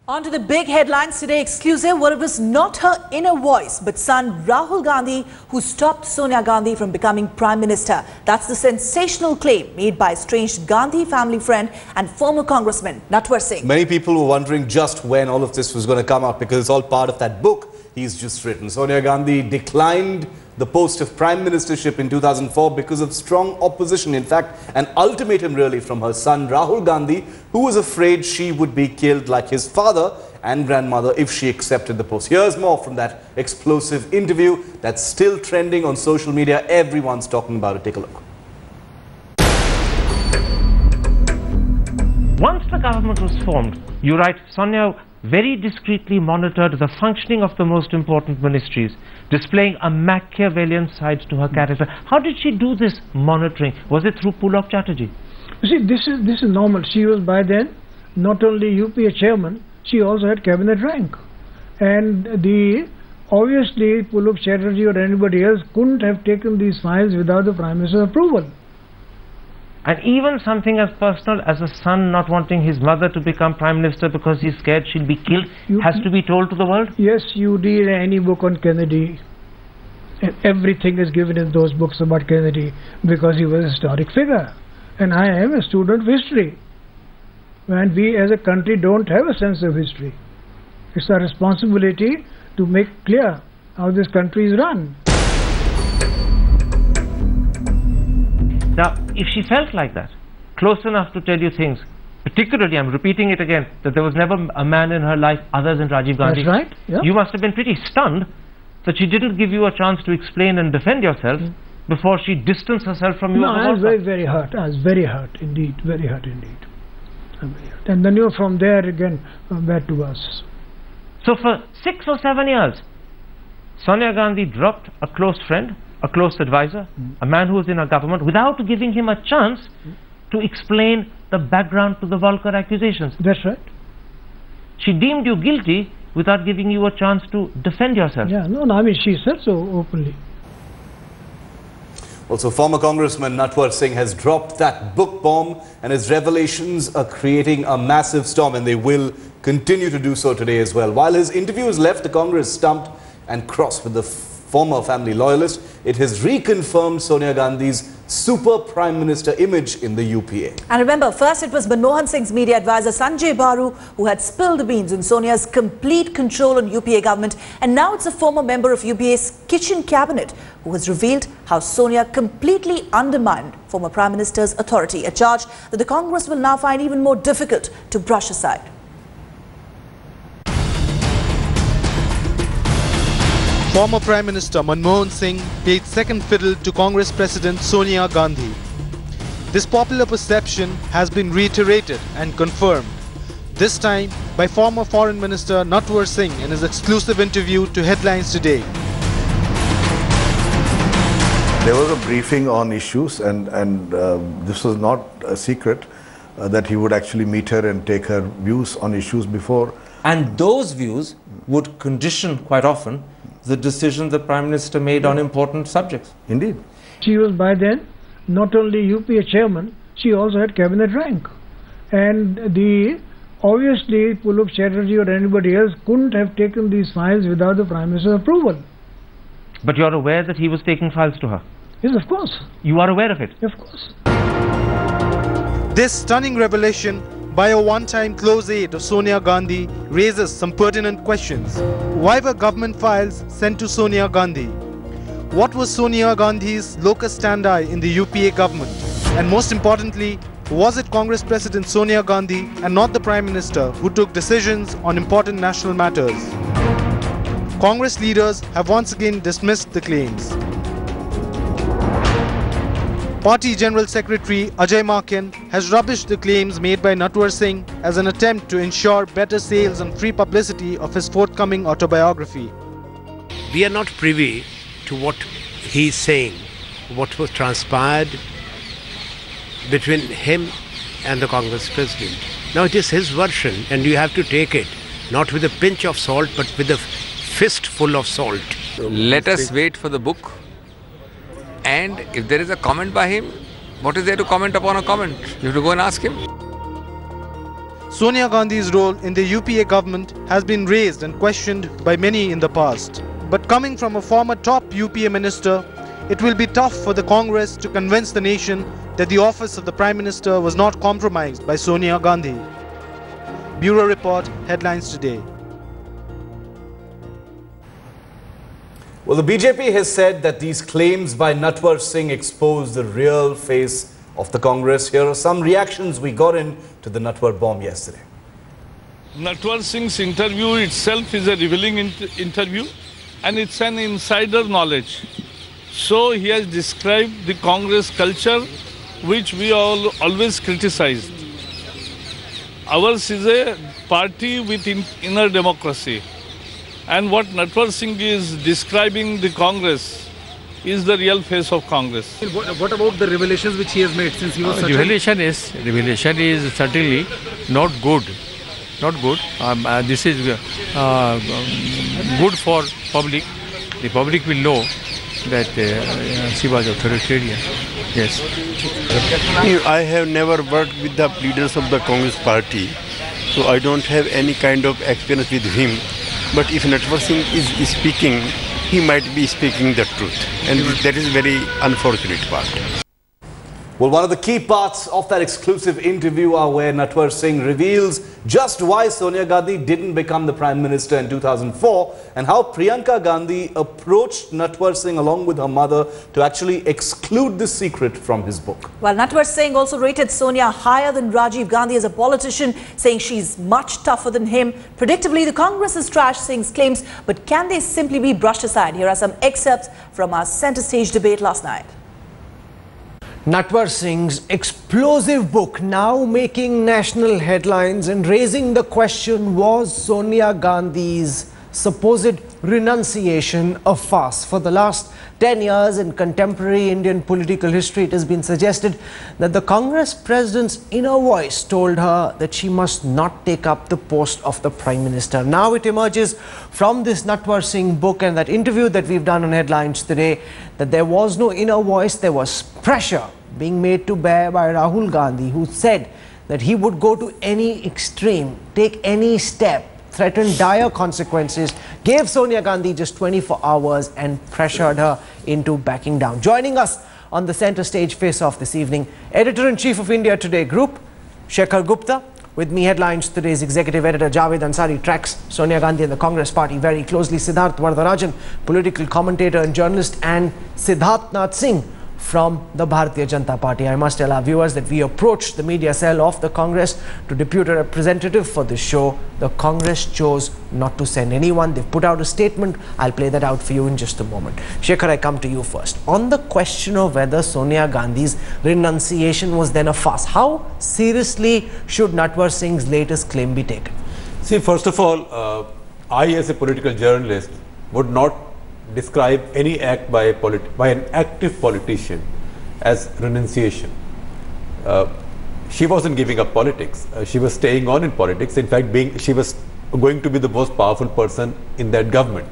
On to the big headlines today, exclusive. Well, it was not her inner voice, but son Rahul Gandhi who stopped Sonia Gandhi from becoming Prime Minister. That's the sensational claim made by estranged Gandhi family friend and former Congressman Natwar Singh. Many people were wondering just when all of this was going to come up because it's all part of that book he's just written. Sonia Gandhi declined the post of Prime Ministership in 2004 because of strong opposition. In fact, an ultimatum really from her son Rahul Gandhi, who was afraid she would be killed like his father and grandmother if she accepted the post. Here's more from that explosive interview that's still trending on social media. Everyone's talking about it. Take a look. Once the government was formed, you write, Sonia very discreetly monitored the functioning of the most important ministries, displaying a Machiavellian side to her character. How did she do this monitoring? Was it through pull-off strategy? You see, this is normal. She was by then not only UPA chairman, she also had cabinet rank. And obviously Pullup Chatterjee or anybody else couldn't have taken these files without the Prime Minister's approval. And even something as personal as a son not wanting his mother to become Prime Minister because he's scared she'll be killed has to be told to the world? Yes, you read any book on Kennedy, and everything is given in those books about Kennedy because he was a historic figure. And I am a student of history. And we as a country don't have a sense of history. It's our responsibility to make clear how this country is run. Now, if she felt like that, close enough to tell you things, particularly, I'm repeating it again, that there was never a man in her life other than Rajiv Gandhi. That's right. Yeah. You must have been pretty stunned that she didn't give you a chance to explain and defend yourself before she distanced herself from you. No, I was very hurt. I was very hurt indeed. Very hurt indeed. And then from there again, back to us. So for 6 or 7 years, Sonia Gandhi dropped a close friend, a close advisor, a man who was in her government, without giving him a chance to explain the background to the vulgar accusations. That's right. She deemed you guilty without giving you a chance to defend yourself. Yeah, no, I mean, she said so openly. Also, former Congressman Natwar Singh has dropped that book bomb, and his revelations are creating a massive storm, and they will continue to do so today as well. While his interview has left the Congress stumped and cross with the former family loyalist, it has reconfirmed Sonia Gandhi's super Prime Minister image in the UPA. And remember, first it was Manmohan Singh's media advisor Sanjay Baru who had spilled the beans on Sonia's complete control on UPA government, and now it's a former member of UPA's kitchen cabinet who has revealed how Sonia completely undermined former Prime Minister's authority, a charge that the Congress will now find even more difficult to brush aside. Former Prime Minister Manmohan Singh paid second fiddle to Congress President Sonia Gandhi. This popular perception has been reiterated and confirmed, this time by former Foreign Minister Natwar Singh in his exclusive interview to Headlines Today. There was a briefing on issues, and this was not a secret that he would actually meet her and take her views on issues before. And those views would condition quite often the decision the Prime Minister made on important subjects. Indeed. She was by then not only UPA chairman, she also had cabinet rank. And obviously Pullup Chatterjee or anybody else couldn't have taken these files without the Prime Minister's approval. But you're aware that he was taking files to her? Yes, of course. You are aware of it? Of course. This stunning revelation by a one-time close aide of Sonia Gandhi raises some pertinent questions. Why were government files sent to Sonia Gandhi? What was Sonia Gandhi's locus standi in the UPA government? And most importantly, was it Congress President Sonia Gandhi and not the Prime Minister who took decisions on important national matters? Congress leaders have once again dismissed the claims. Party General Secretary Ajay Maken has rubbished the claims made by Natwar Singh as an attempt to ensure better sales and free publicity of his forthcoming autobiography. We are not privy to what he is saying, what was transpired between him and the Congress President. Now it is his version, and you have to take it not with a pinch of salt but with a fistful of salt. Let us wait for the book. And if there is a comment by him, what is there to comment upon a comment? You have to go and ask him. Sonia Gandhi's role in the UPA government has been raised and questioned by many in the past. But coming from a former top UPA minister, it will be tough for the Congress to convince the nation that the office of the Prime Minister was not compromised by Sonia Gandhi. Bureau Report, Headlines Today. Well, the BJP has said that these claims by Natwar Singh expose the real face of the Congress. Here are some reactions we got in to the Natwar bomb yesterday. Natwar Singh's interview itself is a revealing interview, and it's an insider knowledge. So he has described the Congress culture, which we all always criticized. Ours is a party with inner democracy. And what Natwar Singh is describing the Congress is the real face of Congress. What about the revelations which he has made since he was revelation is certainly not good. Not good. This is good for public. The public will know that she was authoritarian. Yes. I have never worked with the leaders of the Congress party, so I don't have any kind of experience with him. But if Natwar Singh is speaking, he might be speaking the truth, and that is very unfortunate part. Well, one of the key parts of that exclusive interview are where Natwar Singh reveals just why Sonia Gandhi didn't become the Prime Minister in 2004 and how Priyanka Gandhi approached Natwar Singh along with her mother to actually exclude the secret from his book. Well, Natwar Singh also rated Sonia higher than Rajiv Gandhi as a politician, saying she's much tougher than him. Predictably, the Congress has trashed Singh's claims, but can they simply be brushed aside? Here are some excerpts from our centre stage debate last night. Natwar Singh's explosive book now making national headlines and raising the question, was Sonia Gandhi's supposed renunciation a farce? For the last 10 years in contemporary Indian political history, it has been suggested that the Congress president's inner voice told her that she must not take up the post of the Prime Minister. Now it emerges from this Natwar Singh book and that interview that we've done on Headlines today that there was no inner voice, there was pressure being made to bear by Rahul Gandhi, who said that he would go to any extreme, take any step, threaten dire consequences, gave Sonia Gandhi just 24 hours and pressured her into backing down. Joining us on the centre stage face-off this evening, Editor-in-Chief of India Today Group, Shekhar Gupta. With me, Headlines Today's Executive Editor Javed Ansari tracks Sonia Gandhi and the Congress Party very closely. Siddharth Vardarajan, political commentator and journalist, and Siddharth Nath Singh from the Bharatiya Janata Party. I must tell our viewers that we approached the media cell of the Congress to depute a representative for this show. The Congress chose not to send anyone. They've put out a statement. I'll play that out for you in just a moment. Shekhar, I come to you first. On the question of whether Sonia Gandhi's renunciation was then a farce, how seriously should Natwar Singh's latest claim be taken? See, first of all, I as a political journalist would not describe any act by an active politician as renunciation. She wasn't giving up politics. She was staying on in politics. In fact, she was going to be the most powerful person in that government.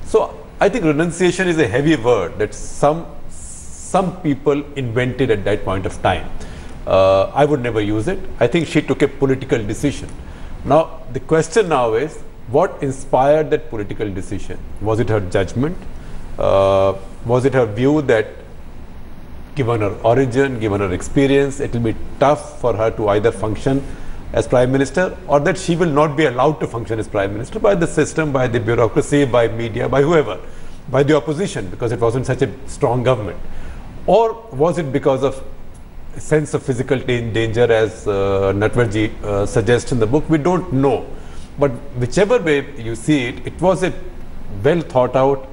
So I think renunciation is a heavy word that some people invented at that point of time. I would never use it. I think she took a political decision. Now, the question now is, what inspired that political decision? Was it her judgment? Was it her view that given her origin, given her experience, it will be tough for her to either function as Prime Minister, or that she will not be allowed to function as Prime Minister by the system, by the bureaucracy, by media, by whoever, by the opposition, because it wasn't such a strong government? Or was it because of a sense of physical danger, as Natwarji suggests in the book? We don't know. But whichever way you see it, it was a well thought out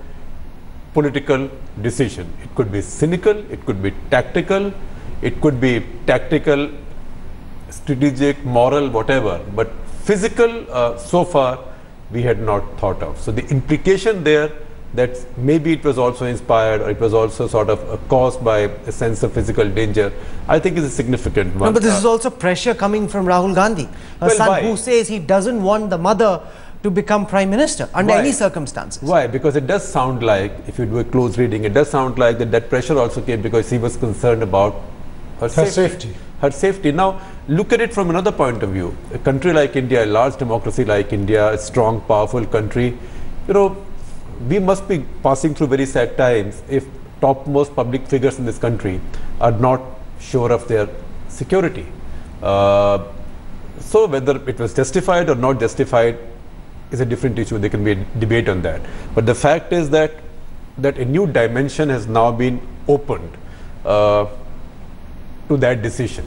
political decision. It could be cynical, it could be tactical, it could be tactical, strategic, moral, whatever. But physical, so far, we had not thought of. So the implication there that maybe it was also inspired, or it was also sort of caused by a sense of physical danger, I think is a significant one. No, but this is also pressure coming from Rahul Gandhi, a son who says he doesn't want the mother to become Prime Minister under any circumstances. Why? Because it does sound like, if you do a close reading, it does sound like that pressure also came because he was concerned about her safety. Her safety. Now, look at it from another point of view. A country like India, a large democracy like India, a strong, powerful country, you know, we must be passing through very sad times if topmost public figures in this country are not sure of their security. So whether it was justified or not justified is a different issue. There can be a debate on that. But the fact is that a new dimension has now been opened to that decision,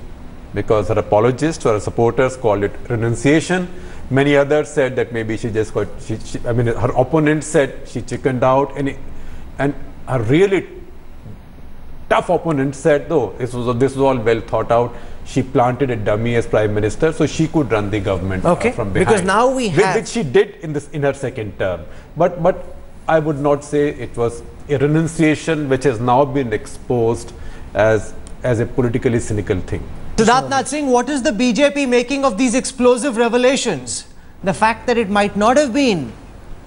because her apologists or her supporters called it renunciation. Many others said that maybe she just got, I mean, her opponents said she chickened out, and her really tough opponent said, no, this was all well thought out. She planted a dummy as Prime Minister so she could run the government from behind. Because now we have... Which she did in her second term. But I would not say it was a renunciation which has now been exposed as a politically cynical thing. So Natwar Singh, what is the BJP making of these explosive revelations? The fact that it might not have been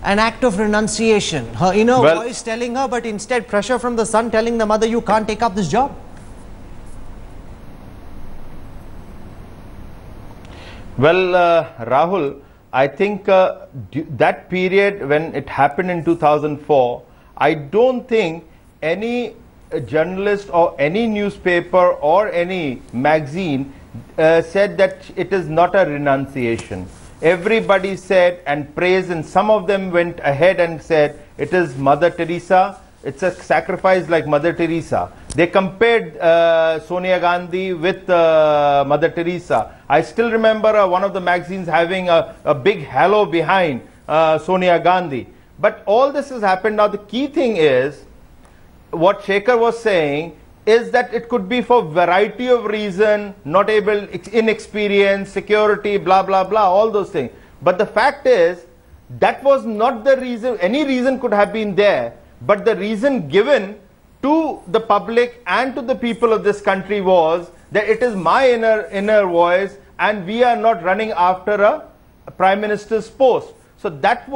an act of renunciation. Her inner voice telling her, but instead pressure from the son telling the mother, you can't take up this job. Well, Rahul, I think that period when it happened in 2004, I don't think any journalist or any newspaper or any magazine said that it is not a renunciation. Everybody said and praised, and some of them went ahead and said it is Mother Teresa. It's a sacrifice like Mother Teresa. They compared Sonia Gandhi with Mother Teresa. I still remember one of the magazines having a big halo behind Sonia Gandhi. But all this has happened. Now the key thing is, what Shekhar was saying is that it could be for variety of reason, not able, inexperience, security, blah, blah, blah, all those things. But the fact is, that was not the reason. Any reason could have been there. But the reason given to the public and to the people of this country was that it is my inner voice and we are not running after a Prime Minister's post. So that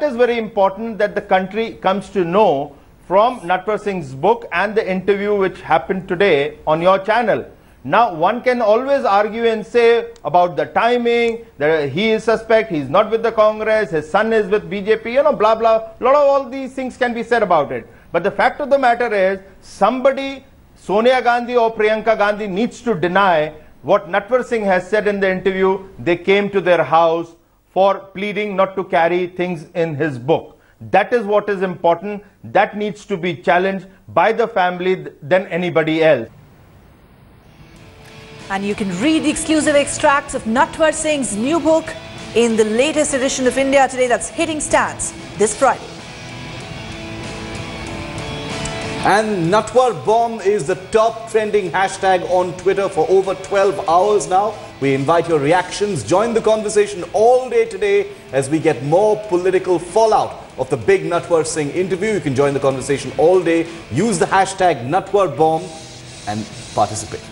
is very important that the country comes to know from Natwar Singh's book and the interview which happened today on your channel. Now one can always argue and say about the timing, that he is suspect, he is not with the Congress, his son is with BJP, you know, blah blah, lot of all these things can be said about it. But the fact of the matter is, somebody, Sonia Gandhi or Priyanka Gandhi, needs to deny what Natwar Singh has said in the interview. They came to their house for pleading not to carry things in his book. That is what is important. That needs to be challenged by the family than anybody else. And you can read the exclusive extracts of Natwar Singh's new book in the latest edition of India Today that's hitting stands this Friday. And Natwar Bomb is the top trending hashtag on Twitter for over 12 hours now. We invite your reactions. Join the conversation all day today as we get more political fallout of the big Natwar Singh interview. You can join the conversation all day. Use the hashtag Natwar Bomb and participate.